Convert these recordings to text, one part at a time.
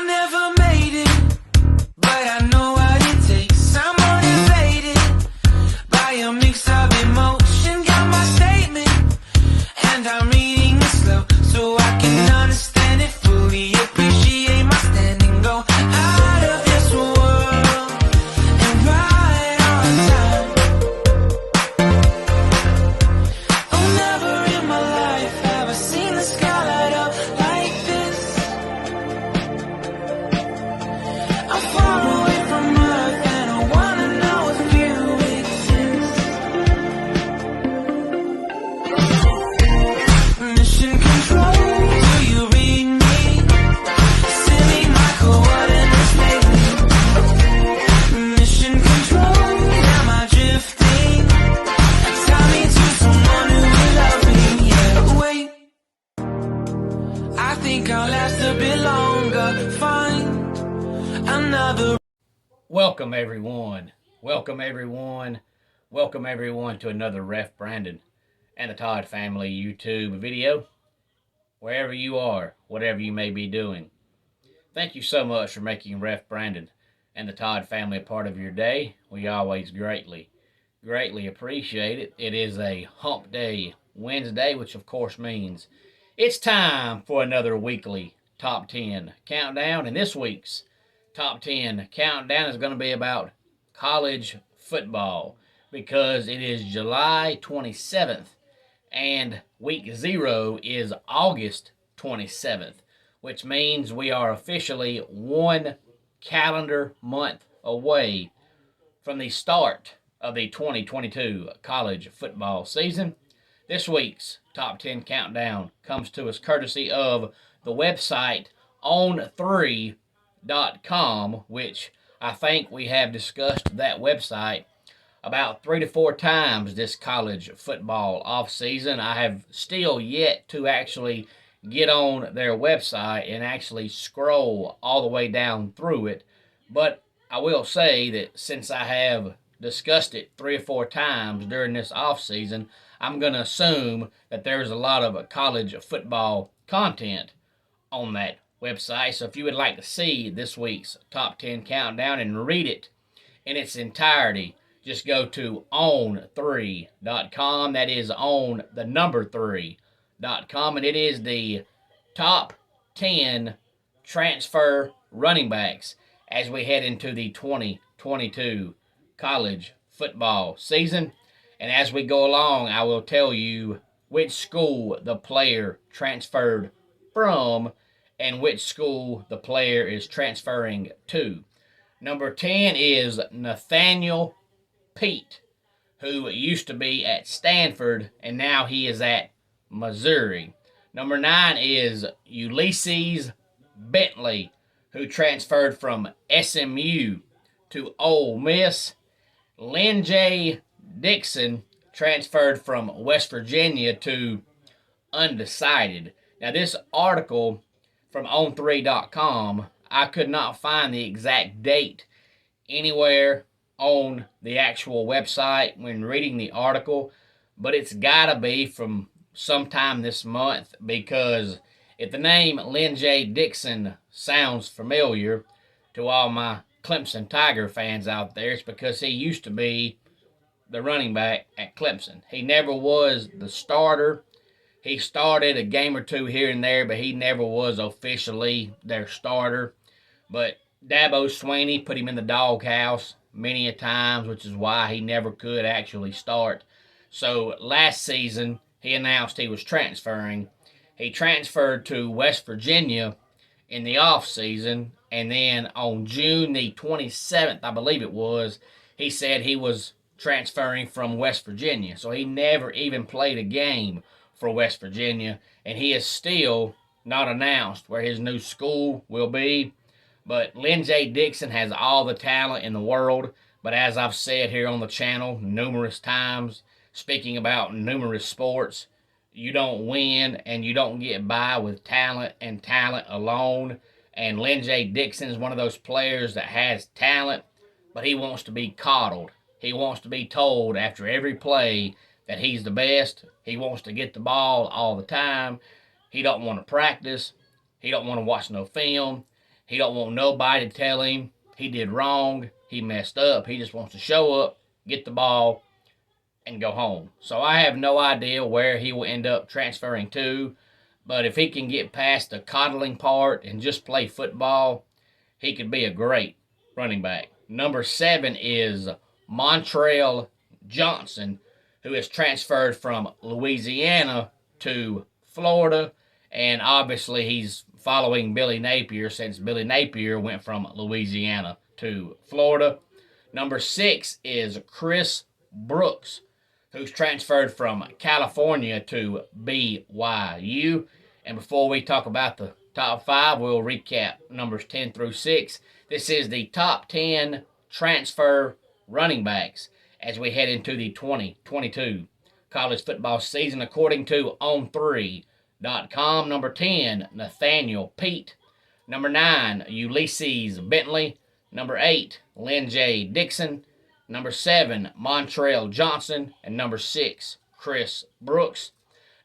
never made it, but I know what it takes. I'm motivated by a mix of emotion. Got my statement, and I'm reading it slow so I can understand it fully. Appreciate my standing, go out of this world and right on time. Oh, never in my life have I seen the sky light up like this. I'm far away from Earth and I wanna know if you exist. Mission control, do you read me? Send me my coordinates lately. Mission control, am I drifting? Tie me to someone who will love me, yeah. Wait, I think I'll last a bit longer. Find another. Welcome everyone. Welcome everyone. Welcome everyone to another Ref Brandon and the Todd family YouTube video. Wherever you are, whatever you may be doing. Thank you so much for making Ref Brandon and the Todd family a part of your day. We always greatly appreciate it. It is a hump day Wednesday, which of course means it's time for another weekly Top 10 Countdown. And this week's Top 10 Countdown is going to be about college football because it is July 27th and week 0 is August 27th, which means we are officially one calendar month away from the start of the 2022 college football season. This week's Top 10 Countdown comes to us courtesy of the website On3.com, which I think we have discussed that website about 3 to 4 times this college football off season. I have still yet to actually get on their website and actually scroll all the way down through it, but I will say that since I have discussed it 3 or 4 times during this off season, I'm going to assume that there's a lot of college football content on that website. So if you would like to see this week's Top 10 Countdown and read it in its entirety, just go to on3.com. That is on the number 3.com, and it is the top 10 transfer running backs as we head into the 2022 college football season. And as we go along, I will tell you which school the player transferred from and which school the player is transferring to. Number 10 is Nathaniel Pete, who used to be at Stanford, and now he is at Missouri. Number 9 is Ulysses Bentley, who transferred from SMU to Ole Miss. Lynn J. Dixon transferred from West Virginia to undecided. Now, this article from on3.com, I could not find the exact date anywhere on the actual website when reading the article, but it's gotta be from sometime this month, because if the name Lynn J. Dixon sounds familiar to all my Clemson Tiger fans out there, it's because he used to be the running back at Clemson. He never was the starter. He started a game or two here and there, but he never was officially their starter. But Dabo Swinney put him in the doghouse many a times, which is why he never could actually start. So last season, he announced he was transferring. He transferred to West Virginia in the offseason, and then on June the 27th, I believe it was, he said he was transferring from West Virginia. So he never even played a game for West Virginia, and he is still not announced where his new school will be. But Lynn J. Dixon has all the talent in the world, but as I've said here on the channel numerous times, speaking about numerous sports, you don't win and you don't get by with talent and talent alone. And Lynn J. Dixon is one of those players that has talent, but he wants to be coddled. He wants to be told after every play that he's the best. He wants to get the ball all the time. He don't want to practice. He don't want to watch no film. He don't want nobody to tell him he did wrong, he messed up. He just wants to show up, get the ball, and go home. So I have no idea where he will end up transferring to. But if he can get past the coddling part and just play football, he could be a great running back. Number 7 is Montrell Johnson, who has transferred from Louisiana to Florida. And obviously he's following Billy Napier, since Billy Napier went from Louisiana to Florida. Number 6 is Chris Brooks, who's transferred from California to BYU. And before we talk about the top 5, we'll recap numbers 10 through 6. This is the top 10 transfer running backs as we head into the 2022 college football season, according to On3.com. Number 10, Nathaniel Pete. Number 9, Ulysses Bentley. Number 8, Lynn J. Dixon. Number 7, Montrell Johnson. And number 6, Chris Brooks.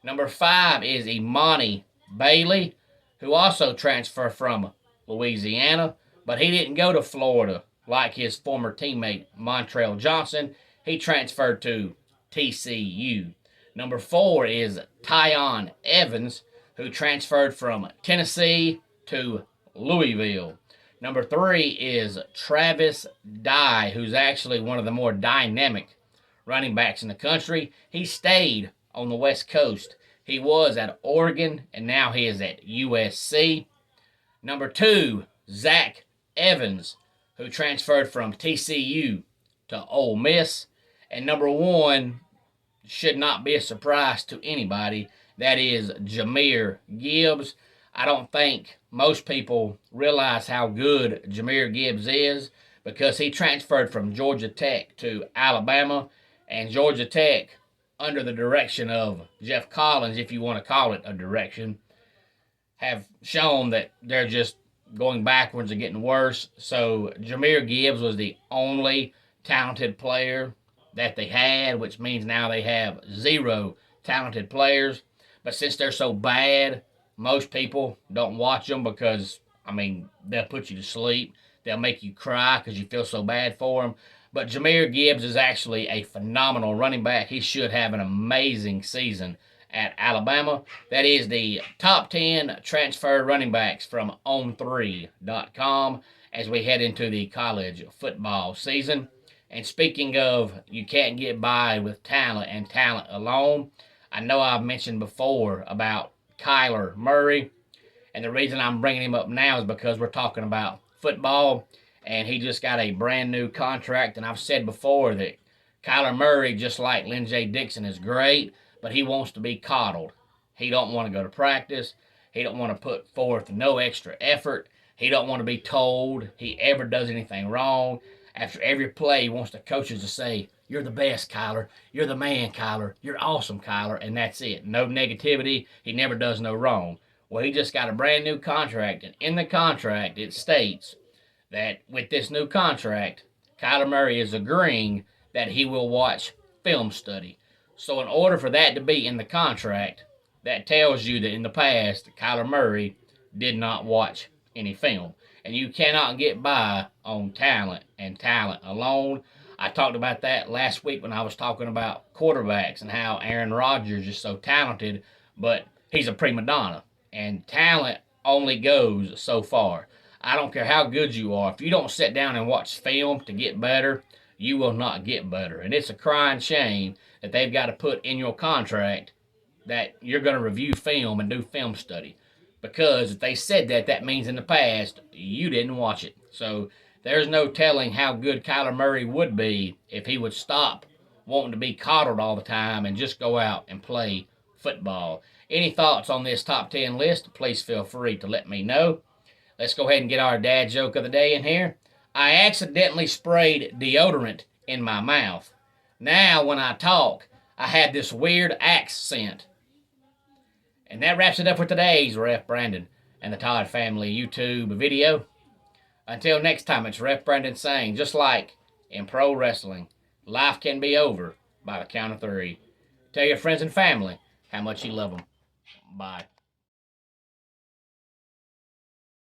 Number 5 is Imani Bailey, who also transferred from Louisiana, but he didn't go to Florida like his former teammate Montrell Johnson. He transferred to TCU. Number 4 is Tyon Evans, who transferred from Tennessee to Louisville. Number 3 is Travis Dye, who's actually one of the more dynamic running backs in the country. He stayed on the West Coast. He was at Oregon, and now he is at USC. Number 2, Zach Evans, who transferred from TCU to Ole Miss. And number 1 should not be a surprise to anybody. That is Jamir Gibbs. I don't think most people realize how good Jamir Gibbs is, because he transferred from Georgia Tech to Alabama, and Georgia Tech, under the direction of Jeff Collins, if you want to call it a direction, have shown that they're just going backwards and getting worse. So Jamir Gibbs was the only talented player that they had, which means now they have 0 talented players. But since they're so bad, most people don't watch them because, they'll put you to sleep. They'll make you cry because you feel so bad for them. But Jamir Gibbs is actually a phenomenal running back. He should have an amazing season at Alabama. That is the top 10 transfer running backs from On3.com as we head into the college football season. And speaking of, you can't get by with talent and talent alone, I know I've mentioned before about Kyler Murray. And the reason I'm bringing him up now is because we're talking about football. And he just got a brand new contract. And I've said before that Kyler Murray, just like Lynn J. Dixon, is great, but he wants to be coddled. He don't want to go to practice. He don't want to put forth no extra effort. He don't want to be told he ever does anything wrong. After every play, he wants the coaches to say, "You're the best, Kyler. You're the man, Kyler. You're awesome, Kyler." And that's it. No negativity. He never does no wrong. Well, he just got a brand new contract. And in the contract, it states that with this new contract, Kyler Murray is agreeing that he will watch film study. So in order for that to be in the contract, that tells you that in the past, Kyler Murray did not watch any film. And you cannot get by on talent and talent alone. I talked about that last week when I was talking about quarterbacks and how Aaron Rodgers is so talented, but he's a prima donna. And talent only goes so far. I don't care how good you are. If you don't sit down and watch film to get better, you will not get better. And it's a crying shame that they've got to put in your contract that you're going to review film and do film study. Because if they said that, that means in the past, you didn't watch it. So there's no telling how good Kyler Murray would be if he would stop wanting to be coddled all the time and just go out and play football. Any thoughts on this top 10 list, please feel free to let me know. Let's go ahead and get our dad joke of the day in here. I accidentally sprayed deodorant in my mouth. Now when I talk, I have this weird accent. And that wraps it up for today's Ref Brandon and the Todd Family YouTube video. Until next time, it's Ref Brandon saying, just like in pro wrestling, life can be over by the count of 3. Tell your friends and family how much you love them. Bye.